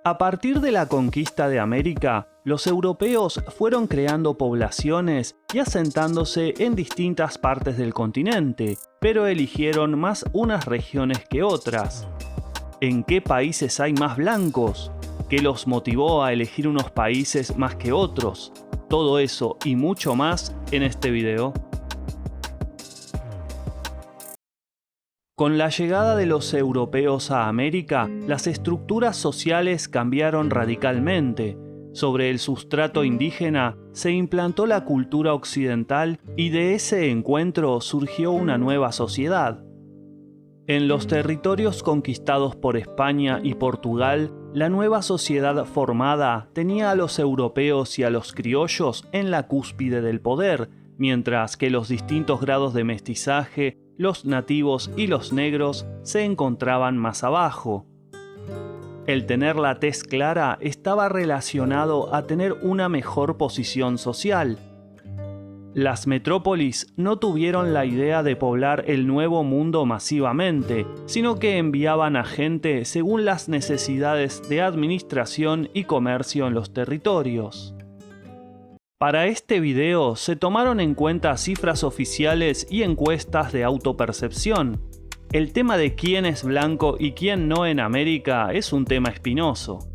A partir de la conquista de América, los europeos fueron creando poblaciones y asentándose en distintas partes del continente, pero eligieron más unas regiones que otras. ¿En qué países hay más blancos? ¿Qué los motivó a elegir unos países más que otros? Todo eso y mucho más en este video. Con la llegada de los europeos a América, las estructuras sociales cambiaron radicalmente. Sobre el sustrato indígena se implantó la cultura occidental y de ese encuentro surgió una nueva sociedad. En los territorios conquistados por España y Portugal, la nueva sociedad formada tenía a los europeos y a los criollos en la cúspide del poder, mientras que los distintos grados de mestizaje, los nativos y los negros se encontraban más abajo. El tener la tez clara estaba relacionado a tener una mejor posición social. Las metrópolis no tuvieron la idea de poblar el nuevo mundo masivamente, sino que enviaban a gente según las necesidades de administración y comercio en los territorios. Para este video se tomaron en cuenta cifras oficiales y encuestas de autopercepción. El tema de quién es blanco y quién no en América es un tema espinoso.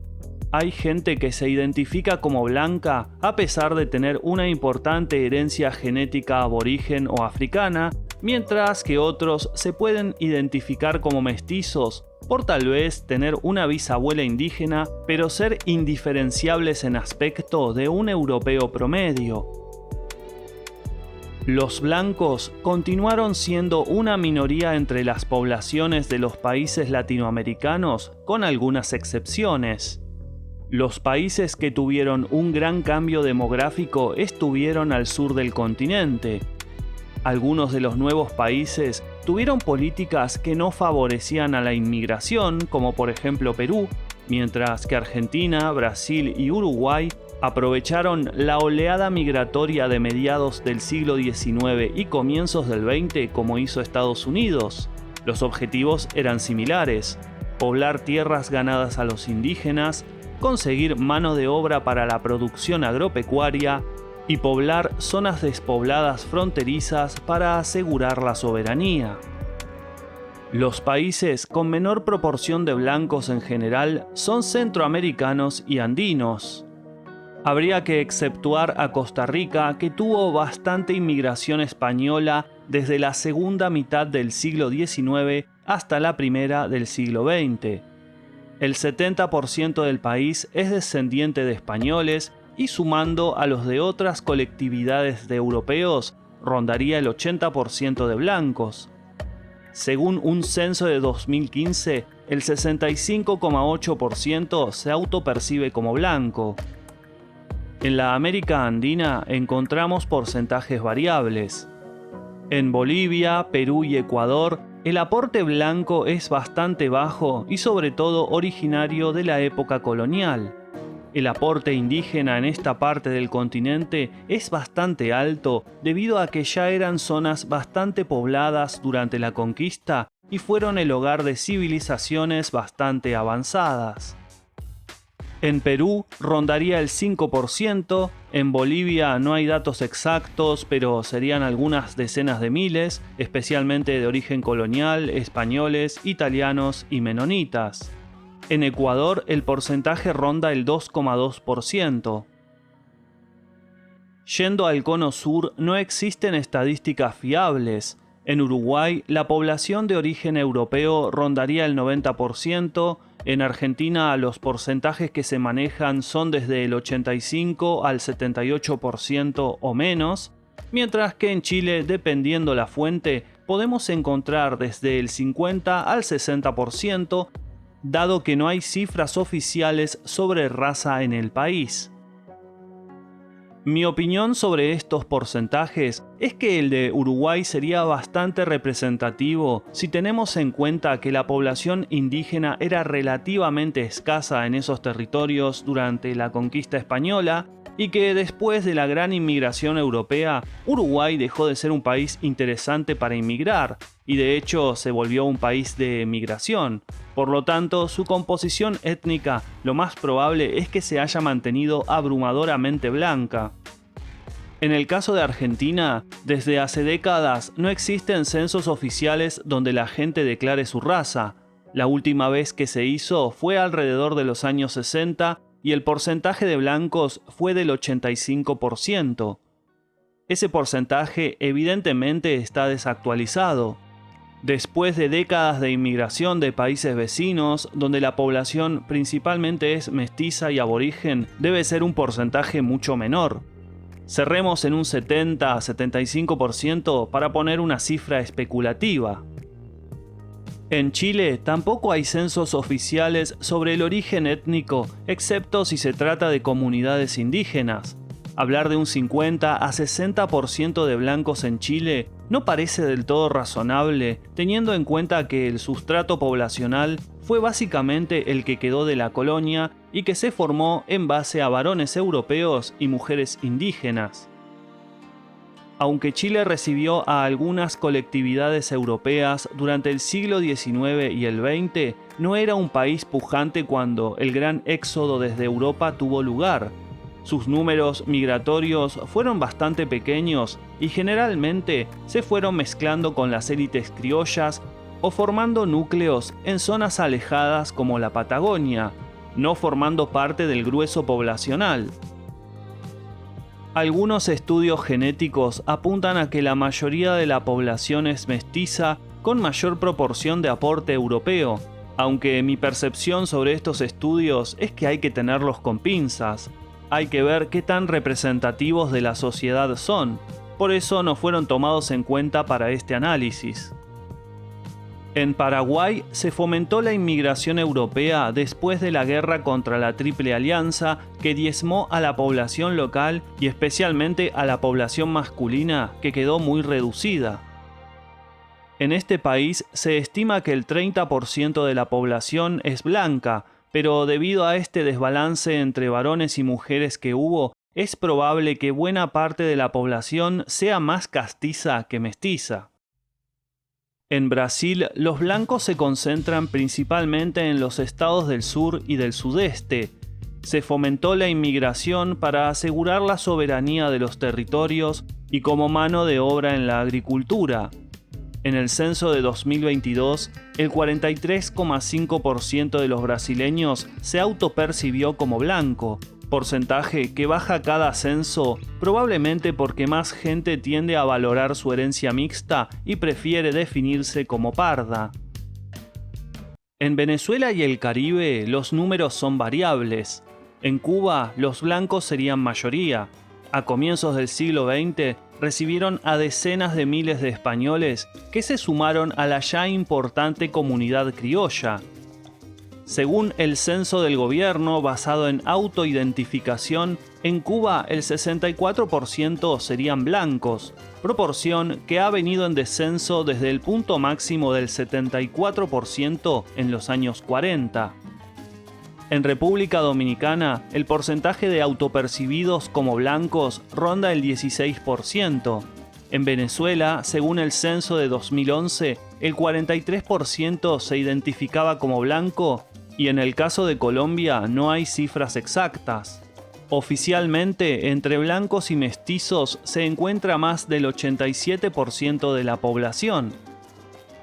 Hay gente que se identifica como blanca a pesar de tener una importante herencia genética aborigen o africana, mientras que otros se pueden identificar como mestizos por tal vez tener una bisabuela indígena, pero ser indiferenciables en aspecto de un europeo promedio. Los blancos continuaron siendo una minoría entre las poblaciones de los países latinoamericanos, con algunas excepciones. Los países que tuvieron un gran cambio demográfico estuvieron al sur del continente. Algunos de los nuevos países tuvieron políticas que no favorecían a la inmigración, como por ejemplo Perú, mientras que Argentina, Brasil y Uruguay aprovecharon la oleada migratoria de mediados del siglo XIX y comienzos del XX como hizo Estados Unidos. Los objetivos eran similares: poblar tierras ganadas a los indígenas, conseguir mano de obra para la producción agropecuaria y poblar zonas despobladas fronterizas para asegurar la soberanía. Los países con menor proporción de blancos en general son centroamericanos y andinos. Habría que exceptuar a Costa Rica, que tuvo bastante inmigración española desde la segunda mitad del siglo XIX hasta la primera del siglo XX. El 70% del país es descendiente de españoles y sumando a los de otras colectividades de europeos, rondaría el 80% de blancos. Según un censo de 2015, el 65,8% se autopercibe como blanco. En la América andina encontramos porcentajes variables. En Bolivia, Perú y Ecuador, el aporte blanco es bastante bajo y sobre todo originario de la época colonial. El aporte indígena en esta parte del continente es bastante alto debido a que ya eran zonas bastante pobladas durante la conquista y fueron el hogar de civilizaciones bastante avanzadas. En Perú rondaría el 5%, en Bolivia no hay datos exactos, pero serían algunas decenas de miles, especialmente de origen colonial, españoles, italianos y menonitas. En Ecuador el porcentaje ronda el 2,2%. Yendo al cono sur no existen estadísticas fiables. En Uruguay la población de origen europeo rondaría el 90%, en Argentina los porcentajes que se manejan son desde el 85 al 78% o menos, mientras que en Chile, dependiendo la fuente, podemos encontrar desde el 50 al 60%, dado que no hay cifras oficiales sobre raza en el país. Mi opinión sobre estos porcentajes es que el de Uruguay sería bastante representativo si tenemos en cuenta que la población indígena era relativamente escasa en esos territorios durante la conquista española y que después de la gran inmigración europea, Uruguay dejó de ser un país interesante para inmigrar, y de hecho se volvió un país de migración. Por lo tanto, su composición étnica lo más probable es que se haya mantenido abrumadoramente blanca. En el caso de Argentina, desde hace décadas no existen censos oficiales donde la gente declare su raza. La última vez que se hizo fue alrededor de los años 60 y el porcentaje de blancos fue del 85%. Ese porcentaje evidentemente está desactualizado. Después de décadas de inmigración de países vecinos, donde la población principalmente es mestiza y aborigen, debe ser un porcentaje mucho menor. Cerremos en un 70-75% para poner una cifra especulativa. En Chile tampoco hay censos oficiales sobre el origen étnico, excepto si se trata de comunidades indígenas. Hablar de un 50-60% de blancos en Chile no parece del todo razonable, teniendo en cuenta que el sustrato poblacional fue básicamente el que quedó de la colonia y que se formó en base a varones europeos y mujeres indígenas. Aunque Chile recibió a algunas colectividades europeas durante el siglo XIX y el XX, no era un país pujante cuando el gran éxodo desde Europa tuvo lugar. Sus números migratorios fueron bastante pequeños y generalmente se fueron mezclando con las élites criollas o formando núcleos en zonas alejadas como la Patagonia, no formando parte del grueso poblacional. Algunos estudios genéticos apuntan a que la mayoría de la población es mestiza con mayor proporción de aporte europeo, aunque mi percepción sobre estos estudios es que hay que tenerlos con pinzas. Hay que ver qué tan representativos de la sociedad son, por eso no fueron tomados en cuenta para este análisis. En Paraguay se fomentó la inmigración europea después de la guerra contra la Triple Alianza, que diezmó a la población local y especialmente a la población masculina, que quedó muy reducida. En este país se estima que el 30% de la población es blanca, pero debido a este desbalance entre varones y mujeres que hubo, es probable que buena parte de la población sea más castiza que mestiza. En Brasil, los blancos se concentran principalmente en los estados del sur y del sudeste. Se fomentó la inmigración para asegurar la soberanía de los territorios y como mano de obra en la agricultura. En el censo de 2022, el 43,5% de los brasileños se autopercibió como blanco, porcentaje que baja cada censo, probablemente porque más gente tiende a valorar su herencia mixta y prefiere definirse como parda. En Venezuela y el Caribe, los números son variables. En Cuba, los blancos serían mayoría. A comienzos del siglo XX, recibieron a decenas de miles de españoles que se sumaron a la ya importante comunidad criolla. Según el censo del gobierno basado en autoidentificación, en Cuba el 64% serían blancos, proporción que ha venido en descenso desde el punto máximo del 74% en los años 40. En República Dominicana, el porcentaje de autopercibidos como blancos ronda el 16%. En Venezuela, según el censo de 2011, el 43% se identificaba como blanco y en el caso de Colombia no hay cifras exactas. Oficialmente, entre blancos y mestizos se encuentra más del 87% de la población.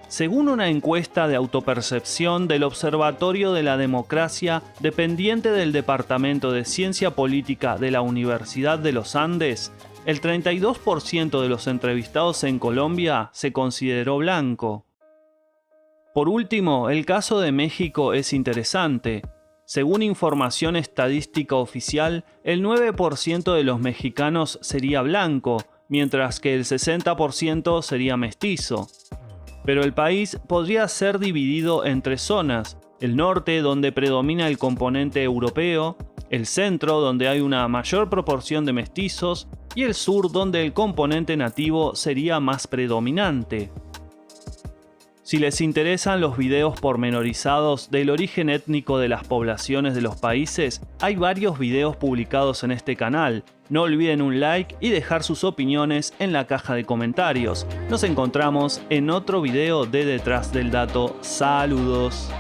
Según una encuesta de autopercepción del Observatorio de la Democracia, dependiente del Departamento de Ciencia Política de la Universidad de los Andes, el 32% de los entrevistados en Colombia se consideró blanco. Por último, el caso de México es interesante. Según información estadística oficial, el 9% de los mexicanos sería blanco, mientras que el 60% sería mestizo. Pero el país podría ser dividido en tres zonas: el norte, donde predomina el componente europeo, el centro, donde hay una mayor proporción de mestizos, y el sur, donde el componente nativo sería más predominante. Si les interesan los videos pormenorizados del origen étnico de las poblaciones de los países, hay varios videos publicados en este canal. No olviden un like y dejar sus opiniones en la caja de comentarios. Nos encontramos en otro video de Detrás del Dato. Saludos.